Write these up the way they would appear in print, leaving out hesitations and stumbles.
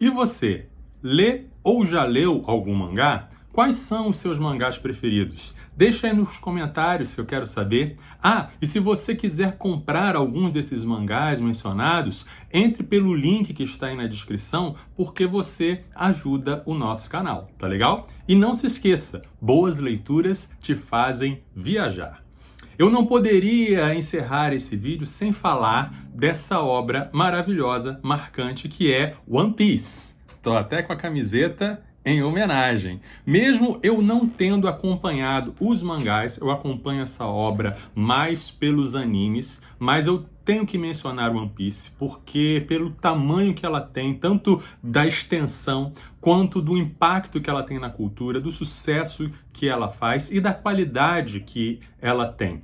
E você, lê ou já leu algum mangá? Quais são os seus mangás preferidos? Deixa aí nos comentários que eu quero saber. Ah, e se você quiser comprar alguns desses mangás mencionados, entre pelo link que está aí na descrição, porque você ajuda o nosso canal, tá legal? E não se esqueça, boas leituras te fazem viajar. Eu não poderia encerrar esse vídeo sem falar dessa obra maravilhosa, marcante, que é One Piece. Estou até com a camiseta em homenagem. Mesmo eu não tendo acompanhado os mangás, eu acompanho essa obra mais pelos animes, mas eu tenho que mencionar One Piece, porque pelo tamanho que ela tem, tanto da extensão, quanto do impacto que ela tem na cultura, do sucesso que ela faz e da qualidade que ela tem.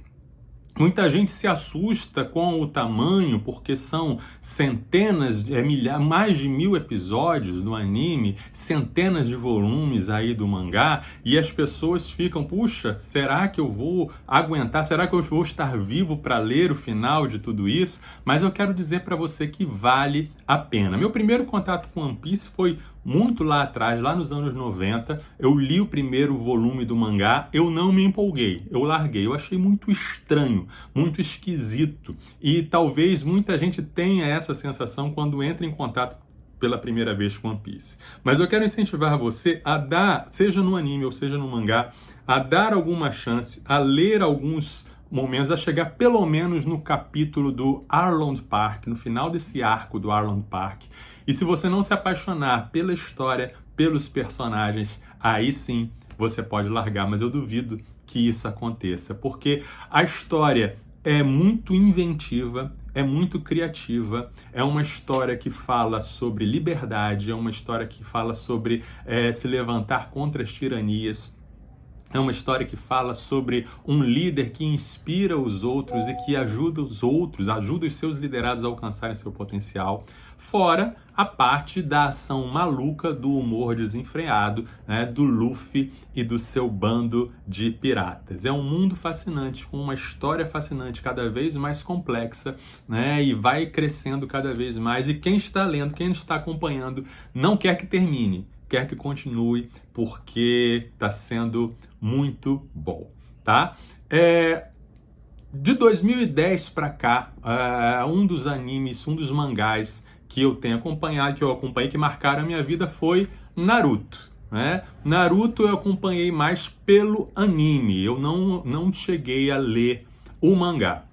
Muita gente se assusta com o tamanho, porque são centenas, mais de 1000 episódios do anime, centenas de volumes aí do mangá, e as pessoas ficam, puxa, será que eu vou aguentar? Será que eu vou estar vivo para ler o final de tudo isso? Mas eu quero dizer para você que vale a pena. Meu primeiro contato com One Piece foi muito lá atrás, lá nos anos 90, eu li o primeiro volume do mangá, eu não me empolguei, eu larguei, eu achei muito estranho, muito esquisito, e talvez muita gente tenha essa sensação quando entra em contato pela primeira vez com One Piece. Mas eu quero incentivar você a dar, seja no anime ou seja no mangá, a dar alguma chance, a ler alguns momentos, a chegar pelo menos no capítulo do Arlong Park, no final desse arco do Arlong Park. E se você não se apaixonar pela história, pelos personagens, aí sim você pode largar, mas eu duvido que isso aconteça, porque a história é muito inventiva, é muito criativa, é uma história que fala sobre liberdade, é uma história que fala sobre se levantar contra as tiranias. É uma história que fala sobre um líder que inspira os outros e que ajuda os outros, ajuda os seus liderados a alcançarem seu potencial. Fora a parte da ação maluca, do humor desenfreado, né, do Luffy e do seu bando de piratas. É um mundo fascinante, com uma história fascinante, cada vez mais complexa, né, e vai crescendo cada vez mais. E quem está lendo, quem está acompanhando, não quer que termine. Quer que continue, porque está sendo muito bom, tá? De 2010 para cá, um dos animes, um dos mangás que eu tenho acompanhado, que eu acompanhei, que marcaram a minha vida foi Naruto, né? Naruto eu acompanhei mais pelo anime, eu não cheguei a ler o mangá.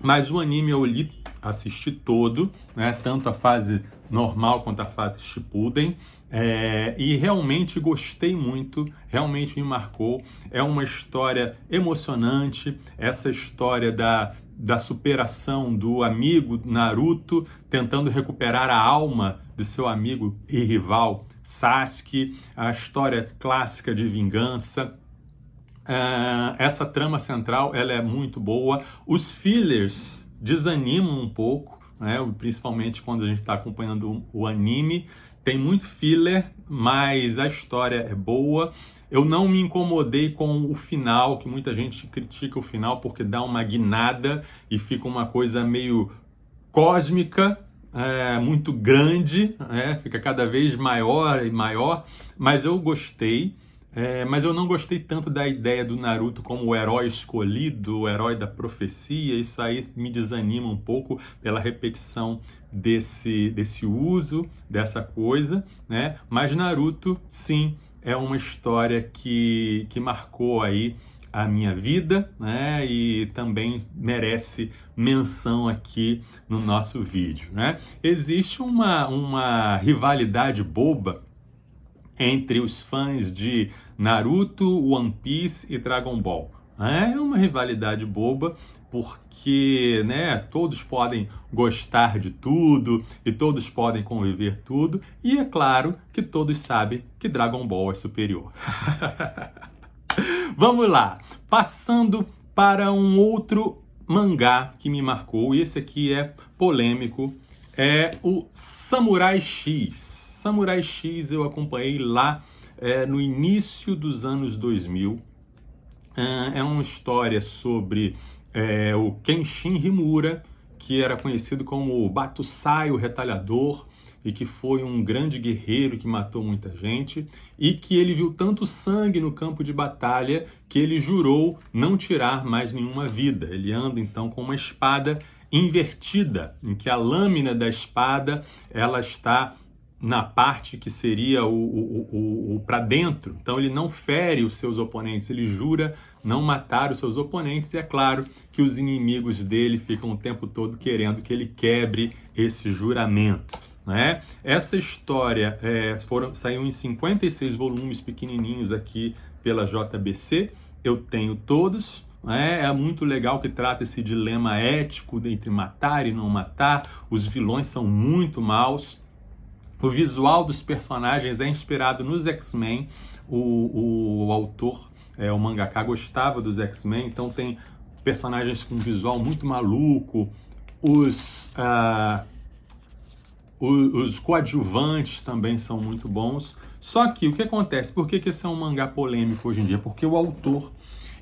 Mas o anime eu li, assisti todo, né? Tanto a fase normal quanto a fase Shippuden, e realmente gostei muito, realmente me marcou. É uma história emocionante, essa história da superação do amigo Naruto tentando recuperar a alma de seu amigo e rival Sasuke, a história clássica de vingança. Essa trama central ela é muito boa. Os fillers desanimam um pouco, né? Principalmente quando a gente está acompanhando o anime. Tem muito filler, mas a história é boa. Eu não me incomodei com o final, que muita gente critica o final porque dá uma guinada e fica uma coisa meio cósmica, muito grande, fica cada vez maior e maior, mas eu gostei. Mas eu não gostei tanto da ideia do Naruto como o herói escolhido, o herói da profecia. Isso aí me desanima um pouco pela repetição desse uso, dessa coisa, né? Mas Naruto, sim, é uma história que marcou aí a minha vida, né? E também merece menção aqui no nosso vídeo, né? Existe uma rivalidade boba entre os fãs de Naruto, One Piece e Dragon Ball. É uma rivalidade boba, porque, né, todos podem gostar de tudo e todos podem conviver tudo, e é claro que todos sabem que Dragon Ball é superior. Vamos lá, passando para um outro mangá que me marcou, e esse aqui é polêmico, é o Samurai X. Samurai X eu acompanhei lá no início dos anos 2000. É uma história sobre o Kenshin Himura, que era conhecido como Batusai, o Retalhador, e que foi um grande guerreiro que matou muita gente e que ele viu tanto sangue no campo de batalha que ele jurou não tirar mais nenhuma vida. Ele anda então com uma espada invertida, em que a lâmina da espada ela está na parte que seria o para dentro. Então ele não fere os seus oponentes, ele jura não matar os seus oponentes, e é claro que os inimigos dele ficam o tempo todo querendo que ele quebre esse juramento. Né? Essa história saiu em 56 volumes pequenininhos aqui pela JBC, eu tenho todos. É muito legal que trata esse dilema ético entre matar e não matar, os vilões são muito maus. O visual dos personagens é inspirado nos X-Men. O autor, o mangaka, gostava dos X-Men, então tem personagens com um visual muito maluco. Os coadjuvantes também são muito bons. Só que o que acontece? Por que esse é um mangá polêmico hoje em dia? Porque o autor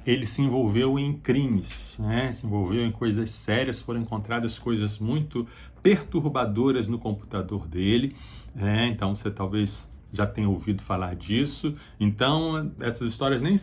ele se envolveu em crimes, né? Se envolveu em coisas sérias, foram encontradas coisas muito perturbadoras no computador dele, então você talvez já tenha ouvido falar disso. Então essas histórias nem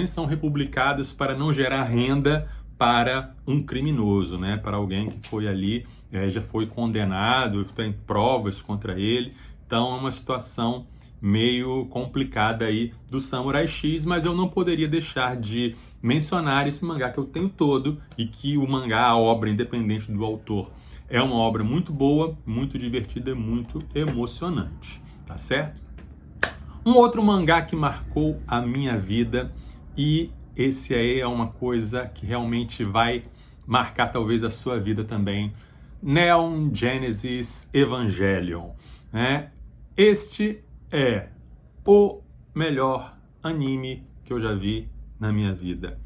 são republicadas para não gerar renda para um criminoso, né? Para alguém que foi ali, já foi condenado, tem provas contra ele. Então é uma situação meio complicada aí do Samurai X, mas eu não poderia deixar de mencionar esse mangá que eu tenho todo, e que o mangá, a obra independente do autor, é uma obra muito boa, muito divertida, muito emocionante, tá certo? Um outro mangá que marcou a minha vida, e esse aí é uma coisa que realmente vai marcar talvez a sua vida também, Neon Genesis Evangelion, né? Este é o melhor anime que eu já vi na minha vida.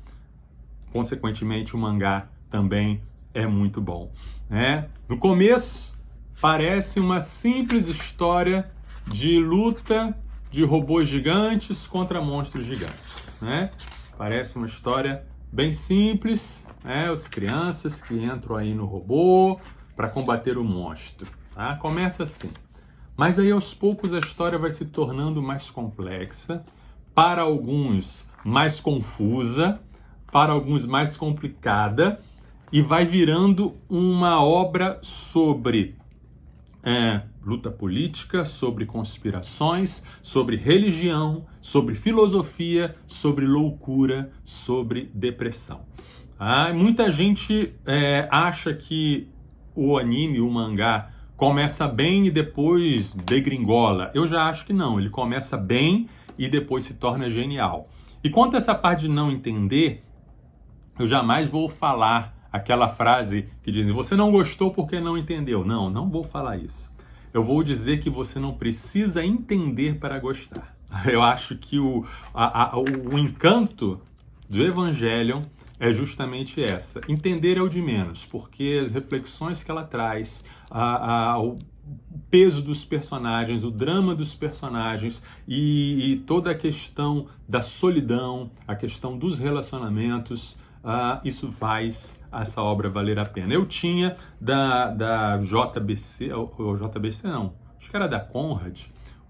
Consequentemente, o mangá também é muito bom, né? No começo, parece uma simples história de luta de robôs gigantes contra monstros gigantes, né? Parece uma história bem simples, né? As crianças que entram aí no robô para combater o monstro, tá? Começa assim. Mas aí, aos poucos, a história vai se tornando mais complexa, para alguns mais confusa, para alguns mais complicada, e vai virando uma obra sobre luta política, sobre conspirações, sobre religião, sobre filosofia, sobre loucura, sobre depressão. Muita gente acha que o anime, o mangá, começa bem e depois degringola. Eu já acho que não, ele começa bem e depois se torna genial. E quanto a essa parte de não entender, eu jamais vou falar aquela frase que dizem, você não gostou porque não entendeu. Não, não vou falar isso. Eu vou dizer que você não precisa entender para gostar. Eu acho que o encanto do Evangelion é justamente essa. Entender é o de menos, porque as reflexões que ela traz, o peso dos personagens, o drama dos personagens e toda a questão da solidão, a questão dos relacionamentos, isso faz essa obra valer a pena. Eu tinha da JBC, ou JBC não, acho que era da Conrad,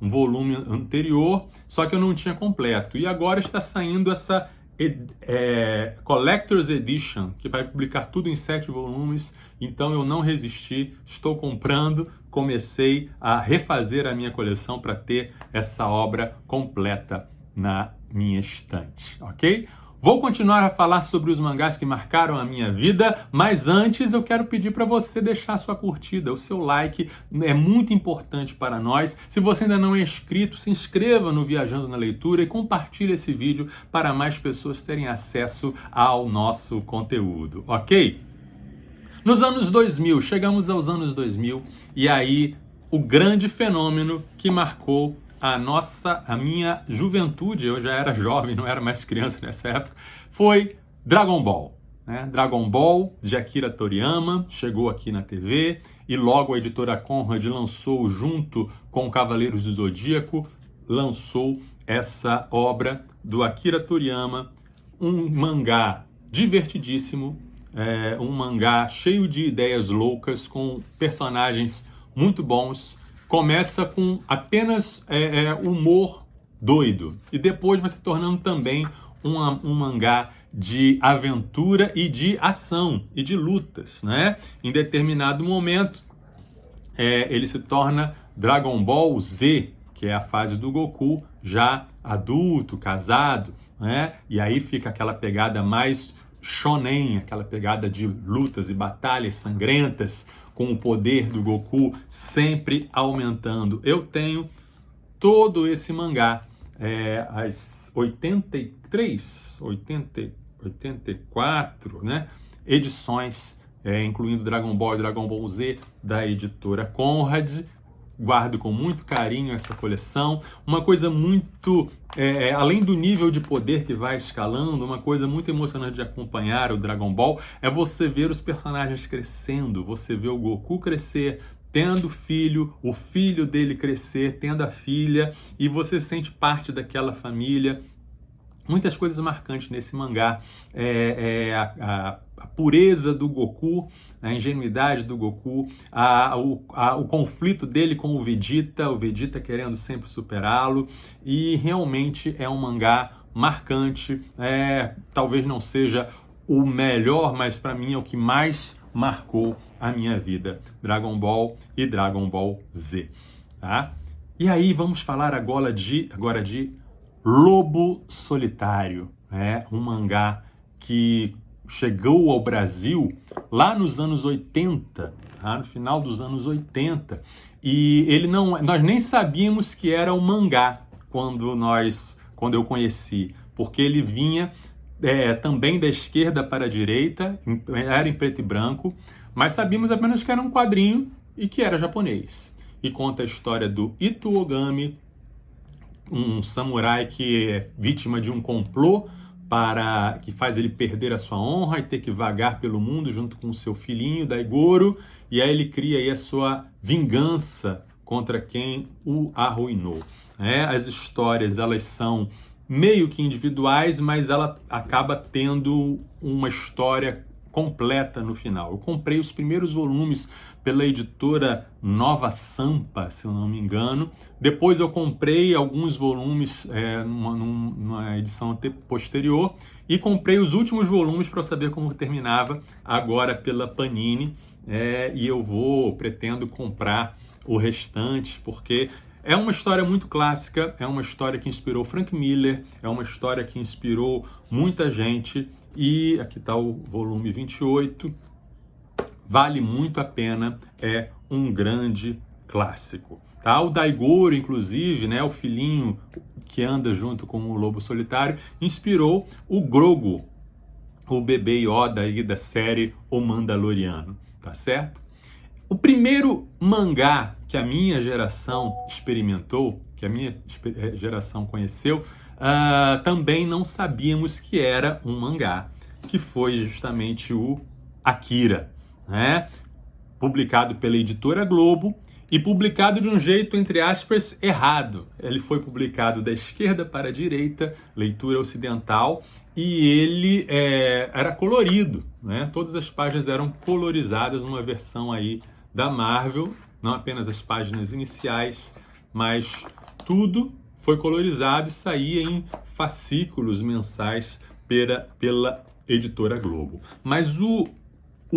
um volume anterior, só que eu não tinha completo. E agora está saindo essa Collector's Edition, que vai publicar tudo em 7 volumes, então eu não resisti, estou comprando, comecei a refazer a minha coleção para ter essa obra completa na minha estante, ok? Vou continuar a falar sobre os mangás que marcaram a minha vida, mas antes eu quero pedir para você deixar a sua curtida, o seu like, é muito importante para nós. Se você ainda não é inscrito, se inscreva no Viajando na Leitura e compartilhe esse vídeo para mais pessoas terem acesso ao nosso conteúdo, ok? Nos anos 2000, chegamos aos anos 2000, e aí o grande fenômeno que marcou a minha juventude, eu já era jovem, não era mais criança nessa época, foi Dragon Ball. Né? Dragon Ball, de Akira Toriyama, chegou aqui na TV, e logo a editora Conrad lançou, junto com Cavaleiros do Zodíaco, lançou essa obra do Akira Toriyama, um mangá divertidíssimo, um mangá cheio de ideias loucas, com personagens muito bons, começa com apenas humor doido e depois vai se tornando também um mangá de aventura e de ação e de lutas, né? Em determinado momento, ele se torna Dragon Ball Z, que é a fase do Goku já adulto, casado, né? E aí fica aquela pegada mais shonen, aquela pegada de lutas e batalhas sangrentas, com o poder do Goku sempre aumentando. Eu tenho todo esse mangá, as 84, né, edições, incluindo Dragon Ball e Dragon Ball Z, da editora Conrad. Guardo com muito carinho essa coleção. Uma coisa muito, além do nível de poder que vai escalando, uma coisa muito emocionante de acompanhar o Dragon Ball é você ver os personagens crescendo, você vê o Goku crescer, tendo filho, o filho dele crescer, tendo a filha, e você sente parte daquela família. Muitas coisas marcantes nesse mangá, a pureza do Goku, a ingenuidade do Goku, o conflito dele com o Vegeta querendo sempre superá-lo, e realmente é um mangá marcante, talvez não seja o melhor, mas para mim é o que mais marcou a minha vida, Dragon Ball e Dragon Ball Z, tá? E aí vamos falar agora de Lobo Solitário, um mangá que chegou ao Brasil lá nos anos 80, no final dos anos 80, e nós nem sabíamos que era um mangá quando eu conheci, porque ele vinha também da esquerda para a direita, era em preto e branco, mas sabíamos apenas que era um quadrinho e que era japonês. E conta a história do Ito Ogami, um samurai que é vítima de um complô que faz ele perder a sua honra e ter que vagar pelo mundo junto com o seu filhinho, Daigoro, e aí ele cria aí a sua vingança contra quem o arruinou. As histórias, elas são meio que individuais, mas ela acaba tendo uma história completa no final. Eu comprei os primeiros volumes pela editora Nova Sampa, se eu não me engano. Depois eu comprei alguns volumes numa edição posterior e comprei os últimos volumes para saber como terminava agora pela Panini. E eu pretendo comprar o restante, porque é uma história muito clássica, é uma história que inspirou Frank Miller, é uma história que inspirou muita gente, e aqui está o volume 28, vale muito a pena, é um grande clássico. Tá? O Daigoro, inclusive, né, o filhinho que anda junto com o Lobo Solitário, inspirou o Grogu, o bebê Yoda aí da série O Mandaloriano, tá certo? O primeiro mangá que a minha geração experimentou, que a minha geração conheceu, também não sabíamos que era um mangá, que foi justamente o Akira, né? Publicado pela editora Globo e publicado de um jeito, entre aspas, errado. Ele foi publicado da esquerda para a direita, leitura ocidental, e ele era colorido, né? Todas as páginas eram colorizadas numa versão aí da Marvel, não apenas as páginas iniciais, mas tudo foi colorizado e saía em fascículos mensais pela editora Globo. Mas o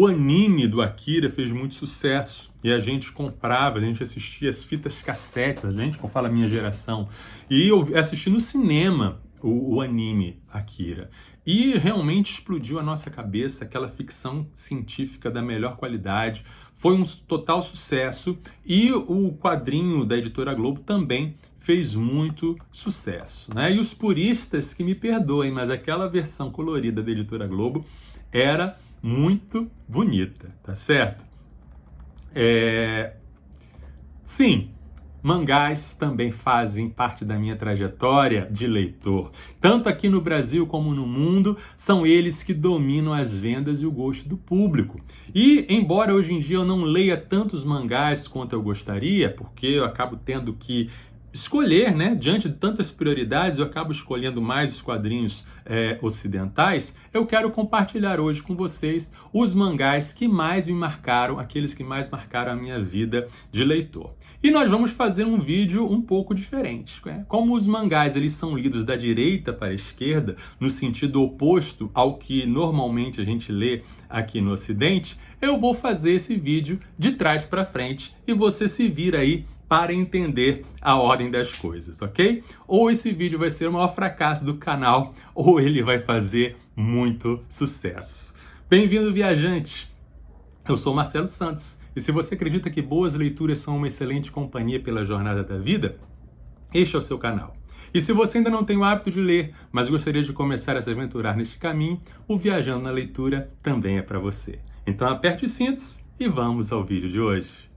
anime do Akira fez muito sucesso e a gente comprava, a gente assistia as fitas cassetes, a gente, como fala a minha geração, e eu assisti no cinema o anime Akira. E realmente explodiu a nossa cabeça, aquela ficção científica da melhor qualidade. Foi um total sucesso e o quadrinho da editora Globo também fez muito sucesso, né? E os puristas que me perdoem, mas aquela versão colorida da editora Globo era muito bonita, tá certo? Sim, mangás também fazem parte da minha trajetória de leitor. Tanto aqui no Brasil como no mundo, são eles que dominam as vendas e o gosto do público. E, embora hoje em dia eu não leia tantos mangás quanto eu gostaria, porque eu acabo tendo que escolher, né? Diante de tantas prioridades, eu acabo escolhendo mais os quadrinhos ocidentais. Eu quero compartilhar hoje com vocês os mangás que mais me marcaram, aqueles que mais marcaram a minha vida de leitor. E nós vamos fazer um vídeo um pouco diferente, né? Como os mangás eles são lidos da direita para a esquerda, no sentido oposto ao que normalmente a gente lê aqui no Ocidente, eu vou fazer esse vídeo de trás para frente e você se vira aí para entender a ordem das coisas, ok? Ou esse vídeo vai ser o maior fracasso do canal, ou ele vai fazer muito sucesso. Bem-vindo, viajante! Eu sou Marcelo Santos, e se você acredita que boas leituras são uma excelente companhia pela jornada da vida, este é o seu canal. E se você ainda não tem o hábito de ler, mas gostaria de começar a se aventurar neste caminho, o Viajando na Leitura também é para você. Então aperte os cintos e vamos ao vídeo de hoje.